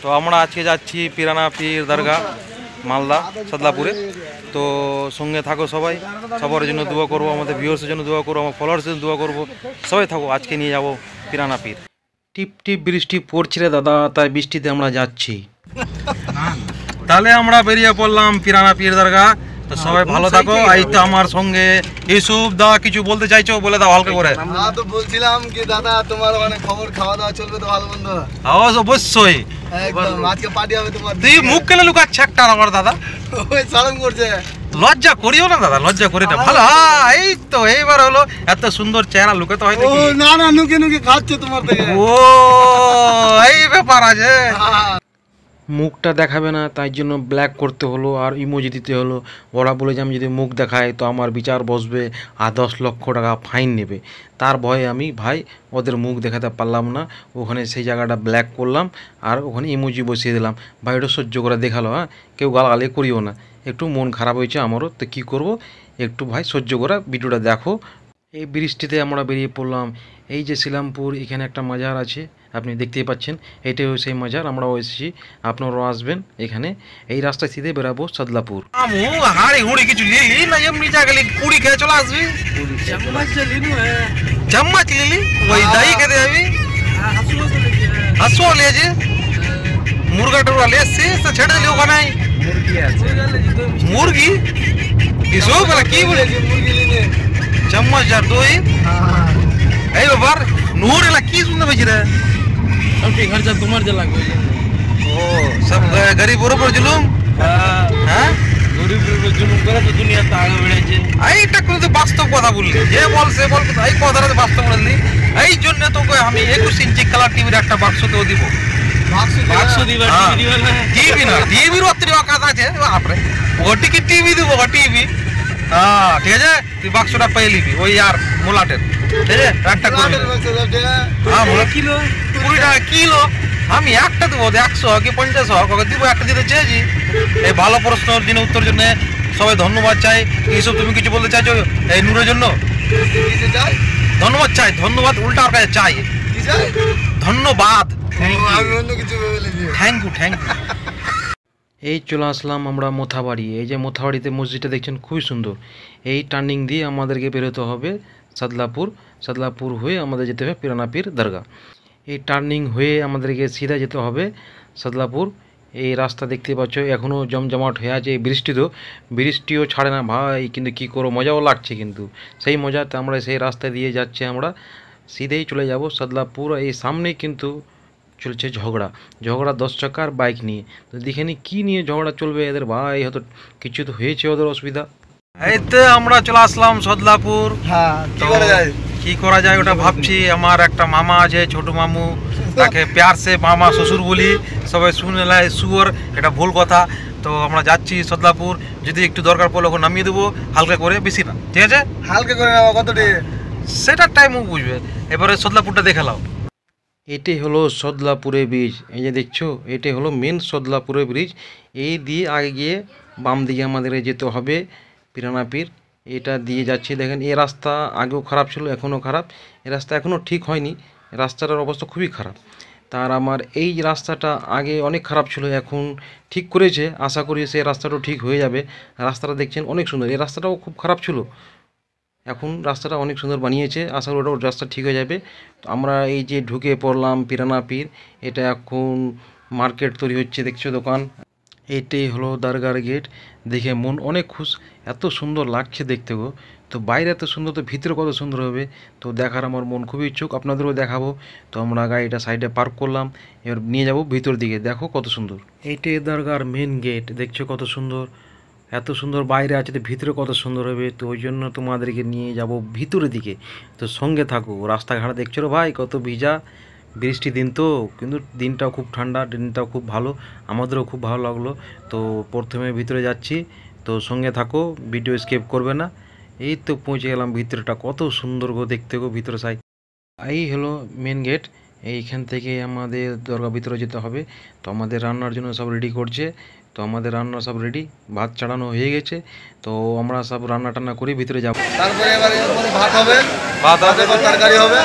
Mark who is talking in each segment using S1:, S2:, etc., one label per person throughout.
S1: তো আমরা আজকে যাচ্ছি পিরানা পীর দরগা মালদা সদলাপুরে। তো সঙ্গে থাকো সবাই, সবার জন্য দোয়া করবো, আমাদের ভিউয়ার্সের জন্য দোয়া করবো, আমার ফলোয়ার্সের জন্য দোয়া করবো, সবাই থাকো। আজকে নিয়ে যাব পিরানা পীর। টিপ টিপ বৃষ্টি পড়ছে রে দাদা, তাই বৃষ্টিতে আমরা যাচ্ছি। তাহলে আমরা বেরিয়ে পড়লাম পিরানা পীর দরগা। তো সবাই ভালো থাকো। এই তো আমার সঙ্গে ইউসুফ দা, কিছু বলতে চাইছো বলে দাও হালকা করে।
S2: তো বলছিলাম কি দাদা, তোমার মানে খবর, খাওয়া দাওয়া চলবে তো ভালো মন্দ?
S1: অবশ্যই,
S2: একদম আজকে পার্টি হবে তোমার।
S1: তুই মুখ কেন লুকাচ্ছ একটা আমার দাদা?
S2: ওই শরম করছে।
S1: লজ্জা করিও না দাদা, লজ্জা করি না। ভালো, এই তো এইবার হলো। এত সুন্দর চেহারা লুকে তো হয় না।
S2: না না, নুকে নুকে খাচ্ছে তোমার থেকে।
S1: ও এই ব্যাপার আছে। মুখটা দেখাবে না, তাই জন্য ব্ল্যাক করতে হলো আর ইমোজি দিতে হলো। ওরা বলে যে আমি যদি মুখ দেখাই তো আমার বিচার বসবে আর 10 লক্ষ টাকা ফাইন নেবে। তার ভয়ে আমি ভাই ওদের মুখ দেখাতে পারলাম না, ওখানে সেই জায়গাটা ব্ল্যাক করলাম আর ওখানে ইমোজি বসিয়ে দিলাম। ভাই ওটা সহ্য করে দেখালো, হ্যাঁ, কেউ গালাগালি করিও না। একটু মন খারাপ হয়েছে আমারও, তো কী করব, একটু ভাই সহ্য করে ভিডিওটা দেখো। এই বৃষ্টিতে আমরা বেরিয়ে পড়লাম। এই যে শিলামপুর, এখানে একটা মাজার আছে, আপনি দেখতেই পাচ্ছেন। এটাই সেই মাজার, আমরাও এসেছি, আপনারাও আসবেন এখানে। এই রাস্তায় সিধে বেরাবো সদলাপুর। হাড়ি হুড়ি কিছু লিলি না, এমনি জায়গায় পুরি খেয়ে চলে আসবি। চাম্মাচ লিলি, ওই দাই খেতে যাবি। হাসু লিয়েছে, মুরগা টুরগা লিয়ে এসছিস তো ছেড়ে দিলি ওখানে। মুরগি কিছু বলে কি বলে চাম্মাচ আর দই। এই ব্যাপার নূর এলা কি শুনতে পেয়েছি রে? খরচা তোমার যে লাগবে। ও সব গরিবের উপর জুলুম। হ্যাঁ, গরিবের উপর জুলুম করে তো দুনিয়া তো আগে বেড়েছে। এইটা কিন্তু বাস্তব কথা বললি, যে বল সে বল, এই কথাটা বাস্তব বললি। এই জন্য তোকে আমি 21 ইঞ্চি কালার টিভির একটা বাক্স তো দিব। বাক্স দিবা? টিভি না, টিভির অত্রি অকাত আছে বাপরে। ওটিকে টিভি দিব, টিভি। হ্যাঁ ঠিক আছে, তুই বাক্সটা পেয়ে নিবি ওই আর মোলাটের। ঠিক আছে, একটা করবি। হ্যাঁ মোলা কিলো, 20 টাকা কিলো। আমি একটা দেবো, 100 কি 50 কবে দিব, একটা দিতে চেয়েছি। এই ভালো প্রশ্নের জন্য উত্তর জন্য সবাই ধন্যবাদ চাই। এইসব তুমি কিছু বলতে চাইছো এই নূরের জন্য? ধন্যবাদ চাই, ধন্যবাদ উল্টা আর কাছে চাই। ধন্যবাদ, থ্যাংক ইউ, থ্যাংক ইউ। এই চলে আসলাম আমরা মোথাবাড়ি। এই যে মোথাবাড়িতে মসজিদটা দেখছেন, খুবই সুন্দর। এই টার্নিং দিয়ে আমাদেরকে বেরোতে হবে সদলাপুর। সদলাপুর হয়ে আমাদের যেতে হবে পিরানা পীর দরগা। এই টার্নিং হয়ে আমাদেরকে সিধা যেতে হবে সদলাপুর। এই রাস্তা দেখতে পাচ্ছ এখনও জমজমাট হয়ে আছে। এই বৃষ্টিও ছাড়ে না ভাই, কিন্তু কী করো, মজাও লাগছে। কিন্তু সেই মজাতে আমরা সেই রাস্তা দিয়ে যাচ্ছি, আমরা সিধেই চলে যাব সদলাপুর। এই সামনেই কিন্তু চলছে ঝগড়া 10 চাকার বাইক নিয়ে। তো দেখে নি কী নিয়ে ঝগড়া চলবে এদের, ভাই হয়তো কিছু তো হয়েছে ওদের অসুবিধা। এই তো আমরা চলে আসলাম সদলাপুর।
S2: হ্যাঁ,
S1: কি করা যায় ওটা ভাবছি। আমার একটা মামা আছে, ছোট মামু, তাকে প্যার সে মামা শ্বশুর বলি, সবাই শুনে নেয় শুয়োর, এটা ভুল কথা। তো আমরা যাচ্ছি সদলাপুর, যদি একটু দরকার পড়লে ওখানে নামিয়ে দেবো হালকা করে, বেশি না, ঠিক আছে?
S2: হালকা করে নেওয়া কতটি
S1: সেটার টাইমও বুঝবে। এবারে সদলাপুরটা দেখে নাও। এটাই হলো সদলাপুরের ব্রিজ। এই যে দেখছো, এটাই হলো মেন সদলাপুরের ব্রিজ। এই দিয়ে আগে গিয়ে বাম দিকে আমাদের যেতে হবে পিরানা পীর। এটা দিয়ে যাচ্ছি, দেখেন এই রাস্তা আগেও খারাপ ছিল, এখনও খারাপ। এই রাস্তা এখনও ঠিক হয়নি, রাস্তাটার অবস্থা খুবই খারাপ। তার আমার এই রাস্তাটা আগে অনেক খারাপ ছিল, এখন ঠিক করেছে। আশা করি সেই রাস্তাটাও ঠিক হয়ে যাবে। রাস্তাটা দেখছেন অনেক সুন্দর। এই রাস্তাটাও খুব খারাপ ছিল, এখন রাস্তাটা অনেক সুন্দর বানিয়েছে। আশা করি ওটাও রাস্তা ঠিক হয়ে যাবে। তো আমরা এই যে ঢুকে পড়লাম পিরানা পীর। এটা এখন মার্কেট তৈরি হচ্ছে, দেখছো দোকান। এটাই হলো দরগার গেট। দেখে মন অনেক খুশ, এত সুন্দর লাগছে দেখতে গো। তো বাইরে এত সুন্দর, তো ভিতরে কত সুন্দর হবে, তো দেখার আমার মন খুবই ইচ্ছুক, আপনাদেরও দেখাবো। তো আমরা গাড়িটা সাইডে পার্ক করলাম, এবার নিয়ে যাব ভিতর দিকে, দেখো কত সুন্দর। এইটাই দরগার মেন গেট, দেখছো কত সুন্দর, এত সুন্দর বাইরে আছে, তো ভিতরে কত সুন্দর হবে। তো ওই জন্য তোমাদেরকে নিয়ে যাব ভিতরের দিকে, তো সঙ্গে থাকো। রাস্তাঘাট দেখছো রে ভাই, কত ভিজা, বৃষ্টি দিন তো, কিন্তু দিনটাও খুব ঠান্ডা, দিনটাও খুব ভালো, আমাদেরও খুব ভালো লাগলো। তো প্রথমে ভিতরে যাচ্ছি, তো সঙ্গে থাকো, ভিডিও স্কিপ করবে না। এই তো পৌঁছে গেলাম ভিতরেটা, কত সুন্দর গো দেখতে গো ভিতরে সাইড। এই হলো মেন গেট, এইখান থেকে আমাদের দরগা ভিতরে যেতে হবে। তো আমাদের রান্নার জন্য সব রেডি করছে, তো আমাদের রান্না সব রেডি, ভাত চাড়ানো হয়ে গেছে। তো আমরা সব রান্না টান্না করে ভিতরে যাব।
S2: তারপরে এবারে ভাত হবে, ভাতের পর তরকারি হবে,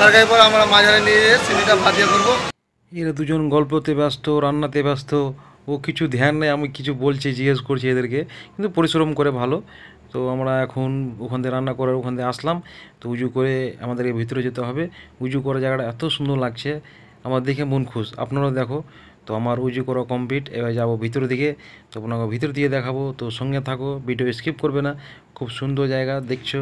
S2: তরকারির পর আমরা মাঝারে নিয়ে সিঁড়িটা ভাজিয়ে করবো।
S1: এরা দুজন গল্পতে ব্যস্ত, রান্নাতে ব্যস্ত। ও কিছু ধ্যান নেই, আমি কিছু বলছি, জিজ্ঞেস করছি এদেরকে, কিন্তু পরিশ্রম করে ভালো। তো আমরা এখন ওখান থেকে রান্না করে ওখান থেকে আসলাম। তো উজু করে আমাদেরকে ভিতরে যেতে হবে। উজু করা জায়গাটা এত সুন্দর লাগছে, আমার দেখে মন খুশ। আপনারাও দেখো। তো আমার উজু করা কমপ্লিট, এবার যাবো ভিতর দিকে। তো আপনাকে ভিতর দিয়ে দেখাবো, তো সঙ্গে থাকো, ভিডিও স্কিপ করবে না। খুব সুন্দর জায়গা দেখছো,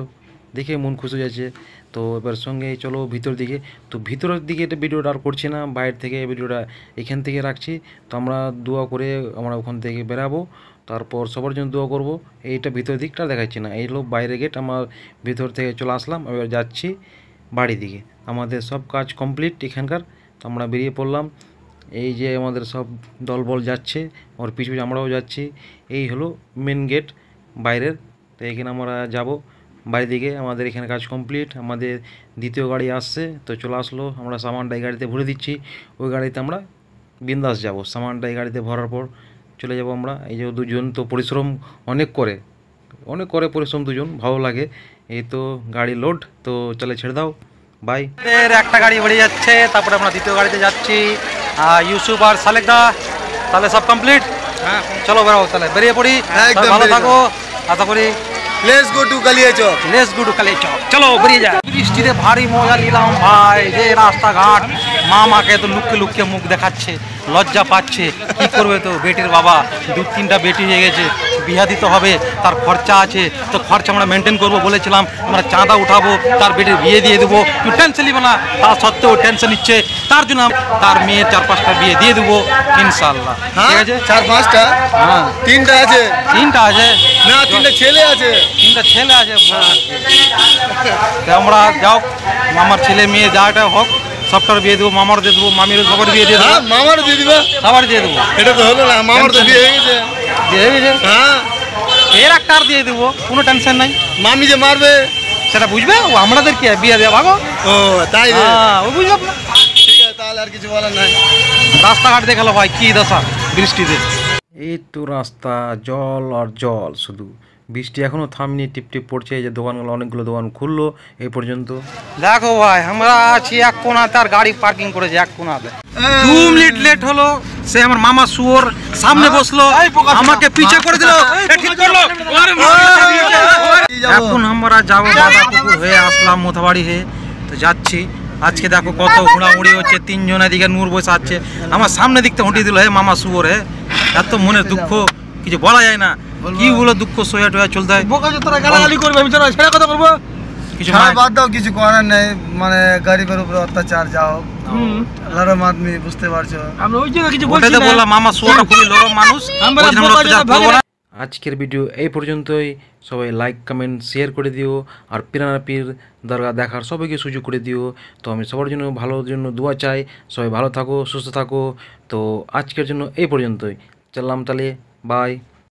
S1: দেখে মন খুশি হয়ে যাচ্ছে। তো এবার সঙ্গে চলো ভিতর দিকে। তো ভিতরের দিকে এটা ভিডিওটা আর করছি না, বাইরে থেকে ভিডিওটা এখান থেকে রাখছি। তো আমরা দোয়া করে আমরা ওখান থেকে বেরাবো, তারপর সবার জন্য দোয়া করব। এইটা ভিতর দিকটা দেখাচ্ছি না, এই হলো বাইরে গেট। আমার ভিতর থেকে চলে আসলাম, এবার যাচ্ছি বাড়ি দিকে। আমাদের সব কাজ কমপ্লিট এখানকার। তো আমরা বেরিয়ে পড়লাম। এই যে আমাদের সব দলবল যাচ্ছে, ওর পিছু পিছু আমরাও যাচ্ছি। এই হলো মেন গেট বাইরের। তো এখানে আমরা যাব বাড়ি দিকে। আমাদের এখানে কাজ কমপ্লিট, আমাদের দ্বিতীয় গাড়ি আসছে, তো চলে আসলো। আমরা সামানটা এই গাড়িতে ভরে দিচ্ছি, ওই গাড়িতে আমরা বিন্দাস যাব। সামানটা এই গাড়িতে ভরার পর চলে যাব আমরা। এই যে দুজন তো পরিশ্রম অনেক করে, অনেক করে পরিশ্রম, দুজন ভালো লাগে। এই তো গাড়ি লোড, তো চলে ছেড়ে দাও, বাই। একটা গাড়ি বেরিয়ে যাচ্ছে, তারপরে আমরা দ্বিতীয় গাড়িতে যাচ্ছি। ইউসুফ আর সালেকদা, তাহলে সব কমপ্লিট। হ্যাঁ চলো বেরো, তাহলে বেরিয়ে পড়ি।
S2: একদম
S1: ভালো
S2: বেরিয়ে
S1: থাকো, আশা করি।
S2: Let's go to Kaliachak.
S1: Let's go to Kaliachak, চলো বেরিয়ে যাই। বৃষ্টিতে ভারী মজা নিলাম ভাই। যে রাস্তাঘাট, মাকে তো লুককে লুককে মুখ দেখাচ্ছে, লজ্জা পাচ্ছে। কি করবে, তো বেটির বাবা, 2-3টা বেটি হয়ে গেছে, বিয়া দিতে হবে, তার খরচা আছে। তো খরচা আমরা মেনটেন করবো বলেছিলাম, আমরা চাঁদা উঠাবো, তার বেটির বিয়ে দিয়ে দেবো। তুই টেনশন নিবে না, তা সত্ত্বেও টেনশন নিচ্ছে। তার জন্য তার মেয়ের 4-5টা বিয়ে দিয়ে দেবো ইনশাল্লাহ। ঠিক আছে,
S2: 4-5টা?
S1: হ্যাঁ
S2: 3টা আছে?
S1: 3টা আছে
S2: না 3টা ছেলে আছে।
S1: 3টা ছেলে আছে। আমরা যাও, মামার ছেলে মেয়ে যাটা হোক, সবটার বিয়ে দেবো। মামার দিয়ে দেবো, মামির সবার বিয়ে দিয়ে দেবো।
S2: হ্যাঁ মামার দিয়ে দিবা?
S1: সবার দিয়ে দেবো।
S2: এটা তো হলো না, মামার তো বিয়ে হয়ে গেছে।
S1: দিয়ে দিয়েছে,
S2: হ্যাঁ
S1: এর একটা আর দিয়ে দেবো, কোনো টেনশন নাই।
S2: মামি যে মারবে
S1: সেটা বুঝবে, ও আমাদের কি বিয়ে দেওয়া ভাগো।
S2: ও তাই রে?
S1: হ্যাঁ ও বুঝবে না।
S2: ঠিক আছে, তাহলে আর কিছু বলার নাই।
S1: রাস্তাঘাট দেখালো ভাই কি দশা বৃষ্টিতে। এই তো রাস্তা জল আর জল, শুধু বৃষ্টি এখনো থামেনি, টিপ টিপ পড়ছে। এই যে দোকানগুলো, অনেকগুলো দোকান খুললো এই পর্যন্ত। দেখো ভাই, আমরা আছি এক কোনাতে, আর গাড়ি পার্কিং করেছে এক কোনাতে। 2 মিনিট লেট হলো, সে আমার মামা শুয়োর সামনে বসলো, আমাকে পিছে করে দিল। ঠিক করলো। এখন আমরা যাবো বাঁধাপুকুর হয়ে, আসলাম মোথাবাড়ি হয়ে। তো যাচ্ছি। আজকে দেখো কত ঘোরাঘুরি হচ্ছে, 3 জন এদিকে নূর বসে আছে, আমার সামনে দিকতে হুঁটি দিল। হে মামা শুয়োর, হে এত মনের দুঃখ কিছু বলা যায় না। কি বলো, দুঃখ সয়া টয়া চলতে হয়।
S2: গালাগালি করবে, আমি ছেড়ে কথা বলবো।
S1: কিছু
S2: হ্যাঁ
S1: নাই।
S2: বাদ দাও, কিছু করার নেই। মানে গরিবের উপরে অত্যাচার যাও, লড়ম আদমি, বুঝতে পারছো। আমরা ওই জন্য কিছু বলছি
S1: ওটাতে
S2: না।
S1: বললাম মামা শুয়োরটা খুবই নরম মানুষ।
S2: আমরা
S1: ওই জন্য
S2: বোকা
S1: অত্যাচার
S2: জন্য
S1: করবো না। আজকের ভিডিও এই পর্যন্তই। সবাই লাইক কমেন্ট শেয়ার করে দিও, আর পিরানা পীর দরগা দেখার সবাইকে সুযোগ করে দিও। তো আমি সবার জন্য ভালোর জন্য দোয়া চাই। সবাই ভালো থাকো, সুস্থ থাকো। তো আজকের জন্য এই পর্যন্তই, চললাম তাহলে, বাই।